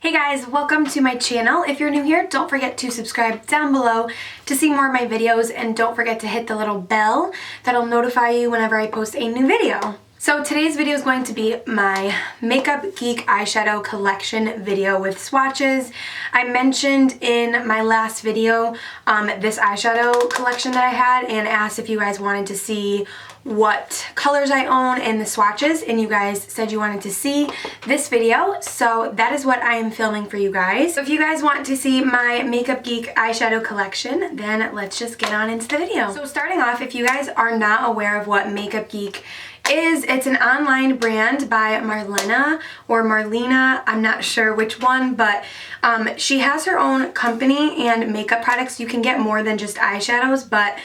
Hey guys, welcome to my channel. If you're new here, don't forget to subscribe down below to see more of my videos, and don't forget to hit the little bell that'll notify you whenever I post a new video. So today's video is going to be my Makeupgeek eyeshadow collection video with swatches. I mentioned in my last video this eyeshadow collection that I had and asked if you guys wanted to see what colors I own and the swatches, and you guys said you wanted to see this video, so that is what I am filming for you guys. So if you guys want to see my Makeupgeek eyeshadow collection, then let's just get on into the video. So starting off, if you guys are not aware of what Makeupgeek is, it's an online brand by Marlena or Marlena, I'm not sure which one, but she has her own company and makeup products. You can get more than just eyeshadows, but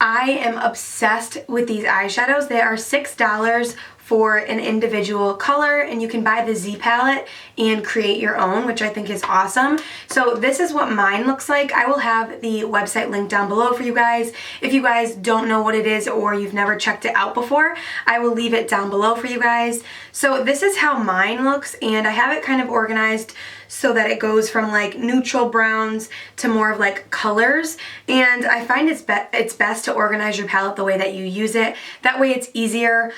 I am obsessed with these eyeshadows. They are $6 for an individual color, and you can buy the Z palette and create your own, which I think is awesome. So this is what mine looks like. I will have the website linked down below for you guys. If you guys don't know what it is or you've never checked it out before, I will leave it down below for you guys. So this is how mine looks, and I have it kind of organized so that it goes from like neutral browns to more of like colors, and I find it's best to organize your palette the way that you use it. That way it's easier,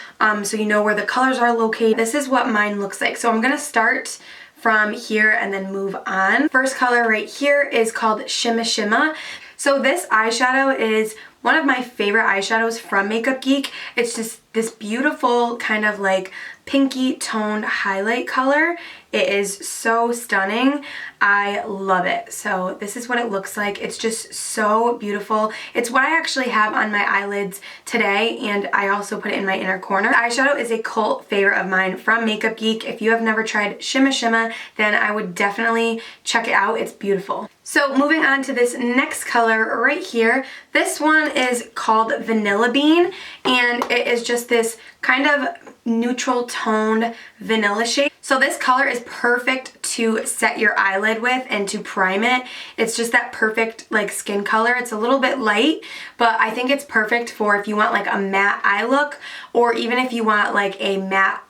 so you know where the colors are located. This is what mine looks like. So I'm gonna start from here and then move on. First color right here is called Shimma Shimma. So this eyeshadow is one of my favorite eyeshadows from Makeupgeek. It's just this beautiful kind of like pinky toned highlight color. It is so stunning. I love it. So this is what it looks like. It's just so beautiful. It's what I actually have on my eyelids today, and I also put it in my inner corner. The eyeshadow is a cult favorite of mine from Makeupgeek. If you have never tried Shimma Shimma, then I would definitely check it out. It's beautiful. So moving on to this next color right here. This one is called Vanilla Bean, and it is just this kind of neutral toned vanilla shade. So this color is perfect to set your eyelid with and to prime it. It's just that perfect like skin color. It's a little bit light, but I think it's perfect for if you want like a matte eye look, or even if you want like a matte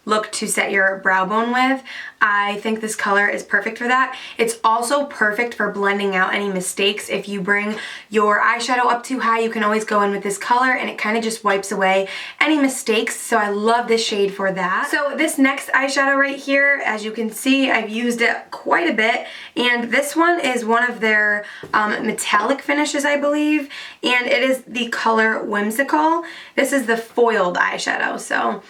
look to set your brow bone with. I think this color is perfect for that. It's also perfect for blending out any mistakes. If you bring your eyeshadow up too high, you can always go in with this color and it kind of just wipes away any mistakes. So I love this shade for that. So this next eyeshadow right here, as you can see, I've used it quite a bit, and this one is one of their metallic finishes, I believe, and it is the color Whimsical. This is the foiled eyeshadow. So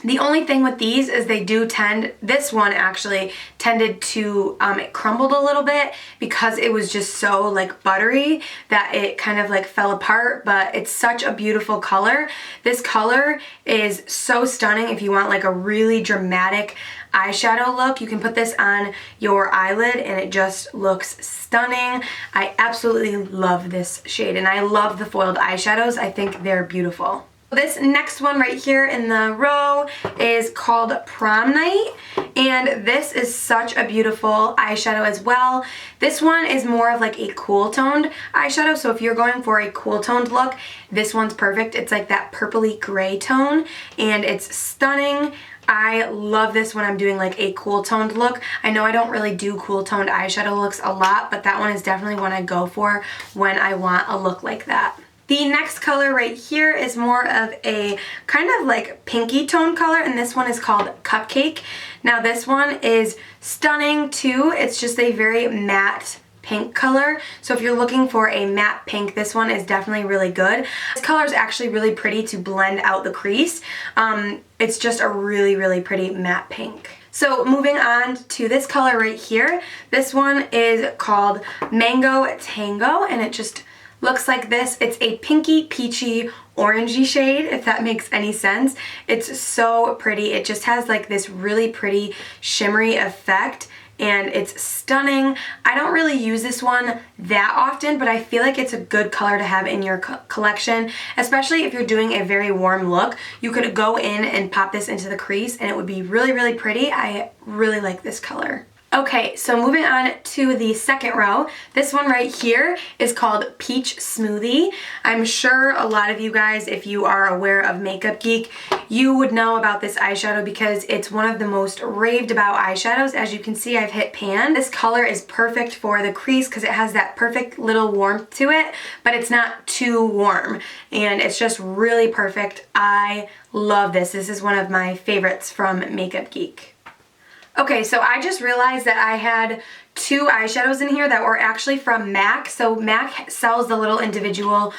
the only thing with these is they do tend, this one actually tended to, it crumbled a little bit because it was just so like buttery that it kind of like fell apart, but it's such a beautiful color. This color is so stunning if you want like a really dramatic eyeshadow look. You can put this on your eyelid and it just looks stunning. I absolutely love this shade, and I love the foiled eyeshadows. I think they're beautiful. This next one right here in the row is called Prom Night, and this is such a beautiful eyeshadow as well. This one is more of like a cool toned eyeshadow, so if you're going for a cool toned look, this one's perfect. It's like that purpley gray tone, and it's stunning. I love this when I'm doing like a cool toned look. I know I don't really do cool toned eyeshadow looks a lot, but that one is definitely one I go for when I want a look like that. The next color right here is more of a kind of like pinky tone color, and this one is called Cupcake. Now this one is stunning too. It's just a very matte pink color. So if you're looking for a matte pink, this one is definitely really good. This color is actually really pretty to blend out the crease. It's just a really, really pretty matte pink. So moving on to this color right here. This one is called Mango Tango, and it just looks like this. It's a pinky peachy orangey shade, if that makes any sense. It's so pretty. It just has like this really pretty shimmery effect, and it's stunning. I don't really use this one that often, but I feel like it's a good color to have in your collection, especially if you're doing a very warm look. You could go in and pop this into the crease and it would be really, really pretty. I really like this color. Okay, so moving on to the second row. This one right here is called Peach Smoothie. I'm sure a lot of you guys, if you are aware of Makeupgeek, you would know about this eyeshadow because it's one of the most raved about eyeshadows. As you can see, I've hit pan. This color is perfect for the crease because it has that perfect little warmth to it, but it's not too warm, and it's just really perfect. I love this. This is one of my favorites from Makeupgeek. Okay, so I just realized that I had two eyeshadows in here that were actually from MAC. So MAC sells the little individual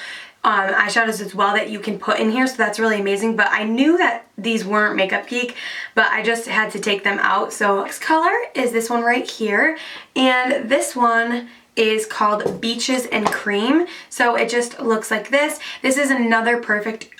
eyeshadows as well that you can put in here, so that's really amazing. But I knew that these weren't Makeupgeek, but I just had to take them out. So next color is this one right here, and this one is called Beaches and Cream. So it just looks like this. This is another perfect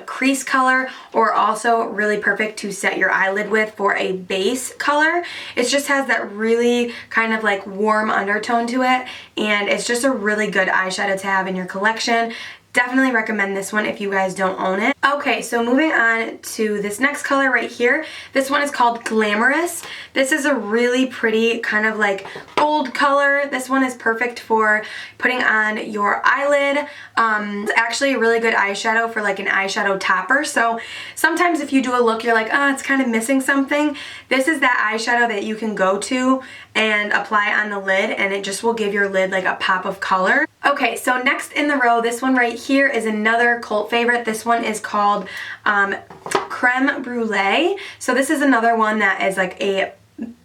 crease color, or also really perfect to set your eyelid with for a base color. It just has that really kind of like warm undertone to it, and it's just a really good eyeshadow to have in your collection. Definitely recommend this one if you guys don't own it. Okay, so moving on to this next color right here. This one is called Glamorous. This is a really pretty kind of like gold color. This one is perfect for putting on your eyelid. It's actually a really good eyeshadow for like an eyeshadow topper. So sometimes if you do a look, you're like, oh, it's kind of missing something. This is that eyeshadow that you can go to and apply on the lid, and it just will give your lid like a pop of color. Okay, so next in the row, this one right here is another cult favorite. This one is called Creme Brulee. So this is another one that is like a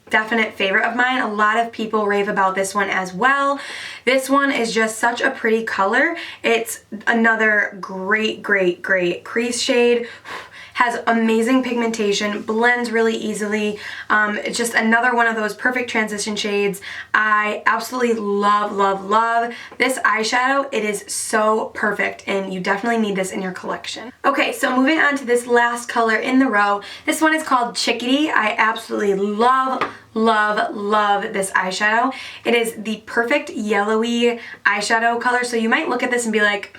definite favorite of mine. A lot of people rave about this one as well. This one is just such a pretty color. It's another great crease shade. Has amazing pigmentation, blends really easily. It's just another one of those perfect transition shades. I absolutely love this eyeshadow. It is so perfect, and you definitely need this in your collection. Okay, so moving on to this last color in the row. This one is called Chickadee. I absolutely love this eyeshadow. It is the perfect yellowy eyeshadow color, so you might look at this and be like,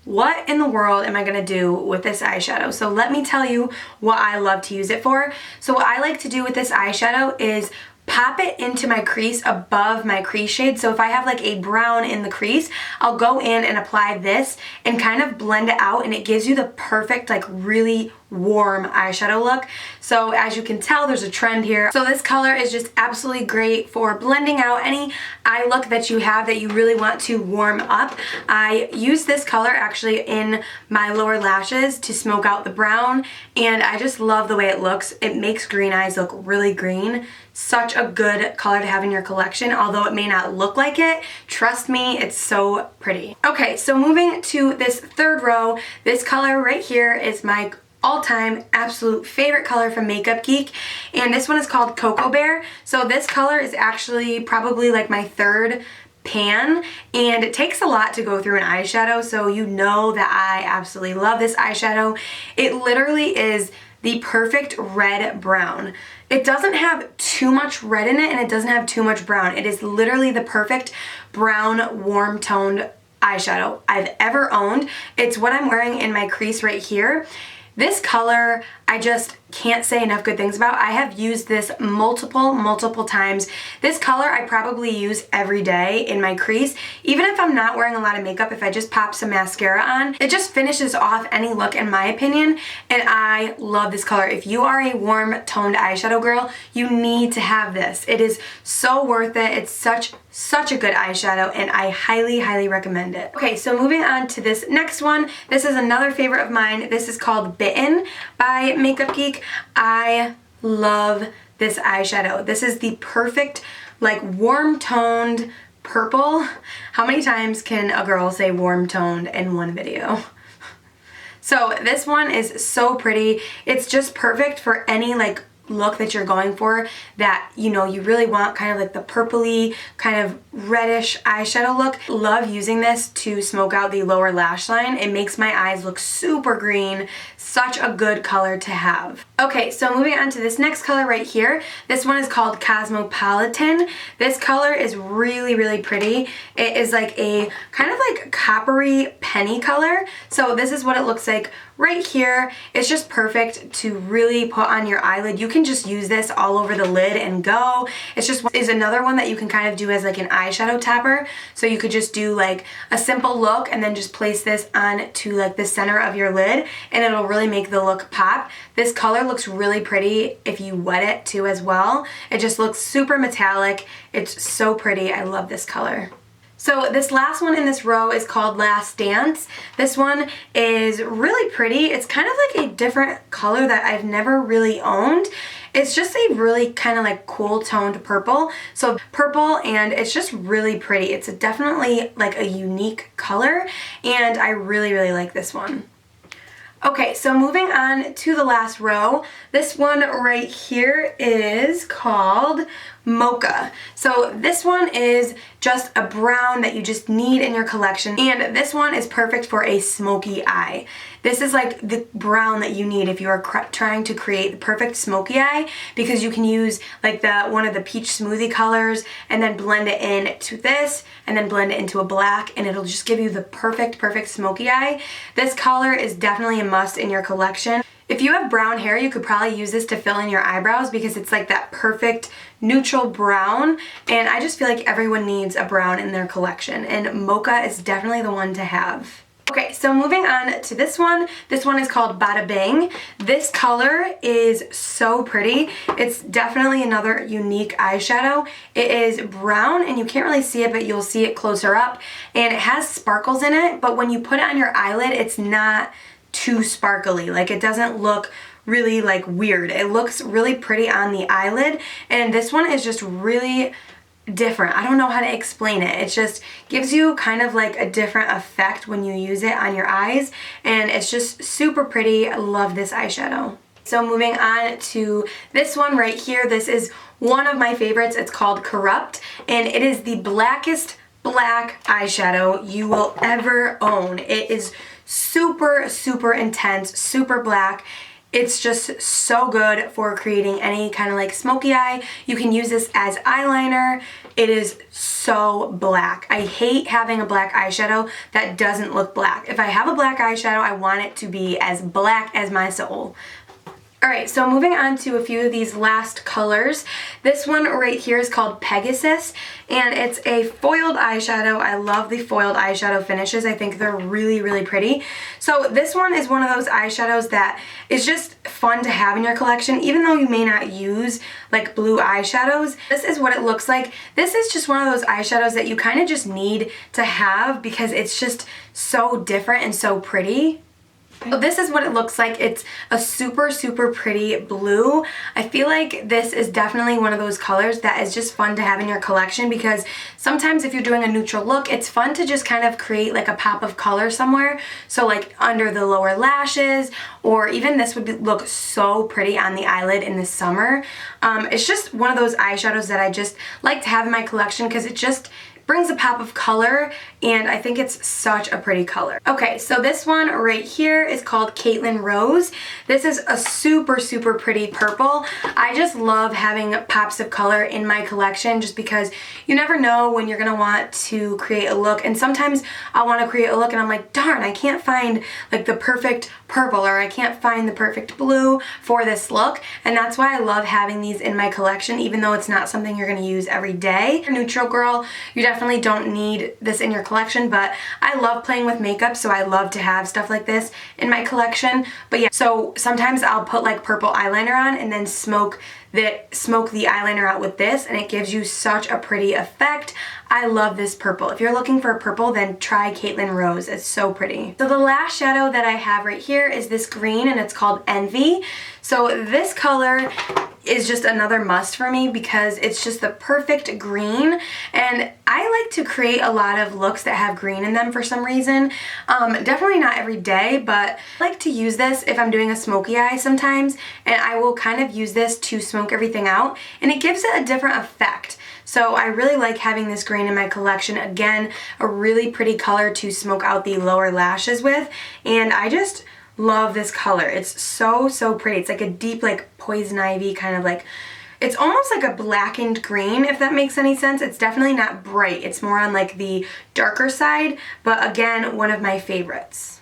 what in the world am I gonna do with this eyeshadow? So let me tell you what I love to use it for. So what I like to do with this eyeshadow is pop it into my crease above my crease shade. So if I have like a brown in the crease, I'll go in and apply this and kind of blend it out, and it gives you the perfect like really warm eyeshadow look. So as you can tell, there's a trend here. So this color is just absolutely great for blending out any eye look that you have that you really want to warm up. I use this color actually in my lower lashes to smoke out the brown, and I just love the way it looks. It makes green eyes look really green. Such a good color to have in your collection, although it may not look like it. Trust me, it's so pretty. Okay, so moving to this third row, this color right here is my all-time absolute favorite color from Makeupgeek, and this one is called Cocoa Bear. So this color is actually probably like my third pan, and it takes a lot to go through an eyeshadow, so you know that I absolutely love this eyeshadow. It literally is the perfect red brown. It doesn't have too much red in it, and it doesn't have too much brown. It is literally the perfect brown warm toned eyeshadow I've ever owned. It's what I'm wearing in my crease right here. This color, I just can't say enough good things about. I have used this multiple times. This color I probably use every day in my crease. Even if I'm not wearing a lot of makeup, if I just pop some mascara on, it just finishes off any look in my opinion, and I love this color. If you are a warm toned eyeshadow girl, you need to have this. It is so worth it. It's such a good eyeshadow, and I highly recommend it. Okay, so moving on to this next one. This is another favorite of mine. This is called Bitten by Makeupgeek. I love this eyeshadow. This is the perfect like warm toned purple. How many times can a girl say warm toned in one video? So this one is so pretty. It's just perfect for any like look that you're going for, that you know you really want kind of like the purpley kind of reddish eyeshadow look. Love using this to smoke out the lower lash line. It makes my eyes look super green. Such a good color to have. Okay, so moving on to this next color right here. This one is called Cosmopolitan. This color is really pretty. It is like a kind of like coppery penny color. So this is what it looks like right here is just perfect to really put on your eyelid. You can just use this all over the lid and go. It's just is another one that you can kind of do as like an eyeshadow topper. So you could just do like a simple look and then just place this on to like the center of your lid, and it'll really make the look pop. This color looks really pretty if you wet it too as well. It just looks super metallic. It's so pretty. I love this color. So this last one in this row is called Last Dance. This one is really pretty. It's kind of like a different color that I've never really owned. It's just a really kind of like cool toned purple. So purple, and it's just really pretty. It's definitely like a unique color, and I really, really like this one. Okay, so moving on to the last row. This one right here is called Mocha. So this one is just a brown that you just need in your collection, and this one is perfect for a smoky eye. This is like the brown that you need if you are trying to create the perfect smoky eye, because you can use like one of the peach smoothie colors and then blend it in to this and then blend it into a black, and it'll just give you the perfect smoky eye. This color is definitely a must in your collection. If you have brown hair, you could probably use this to fill in your eyebrows because it's like that perfect neutral brown, and I just feel like everyone needs a brown in their collection, and Mocha is definitely the one to have. Okay, so moving on to this one. This one is called Bada Bing. This color is so pretty. It's definitely another unique eyeshadow. It is brown, and you can't really see it, but you'll see it closer up, and it has sparkles in it, but when you put it on your eyelid, it's not too sparkly. Like, it doesn't look really like weird. It looks really pretty on the eyelid, and this one is just really different. I don't know how to explain it. It just gives you kind of like a different effect when you use it on your eyes, and it's just super pretty. I love this eyeshadow. So moving on to this one right here. This is one of my favorites. It's called Corrupt, and it is the blackest black eyeshadow you will ever own. It is super intense, super black. It's just so good for creating any kind of like smoky eye. You can use this as eyeliner. It is so black. I hate having a black eyeshadow that doesn't look black. If I have a black eyeshadow, I want it to be as black as my soul. Alright, so moving on to a few of these last colors. This one right here is called Pegasus, and it's a foiled eyeshadow. I love the foiled eyeshadow finishes. I think they're really pretty. So this one is one of those eyeshadows that is just fun to have in your collection, even though you may not use like blue eyeshadows. This is what it looks like. This is just one of those eyeshadows that you kind of just need to have because it's just so different and so pretty. So this is what it looks like. It's a super pretty blue. I feel like this is definitely one of those colors that is just fun to have in your collection, because sometimes if you're doing a neutral look, it's fun to just kind of create like a pop of color somewhere. So like under the lower lashes, or even this would look so pretty on the eyelid in the summer. It's just one of those eyeshadows that I just like to have in my collection because it just brings a pop of color, and I think it's such a pretty color. Okay, so this one right here is called Caitlin Rose. This is a super pretty purple. I just love having pops of color in my collection just because you never know when you're gonna want to create a look, and sometimes I want to create a look and I'm like, darn, I can't find like the perfect purple, or I can't find the perfect blue for this look, and that's why I love having these in my collection, even though it's not something you're gonna use every day. You're a neutral girl, you definitely don't need this in your collection, but I love playing with makeup, so I love to have stuff like this in my collection. But yeah, so sometimes I'll put like purple eyeliner on and then smoke the eyeliner out with this, and it gives you such a pretty effect. I love this purple. If you're looking for a purple, then try Caitlin Rose. It's so pretty. So the last shadow that I have right here is this green, and it's called Envy. So this color is just another must for me because it's just the perfect green, and I like to create a lot of looks that have green in them for some reason. Definitely not every day, but I like to use this if I'm doing a smoky eye sometimes, and I will kind of use this to smoke everything out, and it gives it a different effect. So I really like having this green in my collection. Again, a really pretty color to smoke out the lower lashes with, and I just love this color. It's so pretty. It's like a deep like poison ivy kind of like, it's almost like a blackened green, if that makes any sense. It's definitely not bright. It's more on like the darker side, but again, one of my favorites.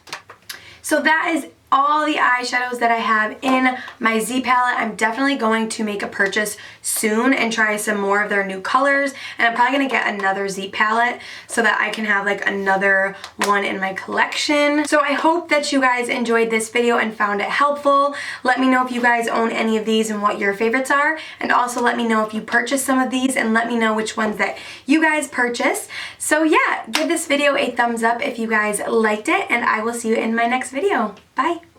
So that is all the eyeshadows that I have in my Z palette. I'm definitely going to make a purchase soon and try some more of their new colors, and I'm probably going to get another Z palette so that I can have like another one in my collection. So I hope that you guys enjoyed this video and found it helpful. Let me know if you guys own any of these and what your favorites are, and also let me know if you purchased some of these and let me know which ones that you guys purchased. So yeah, give this video a thumbs up if you guys liked it, and I will see you in my next video. Bye!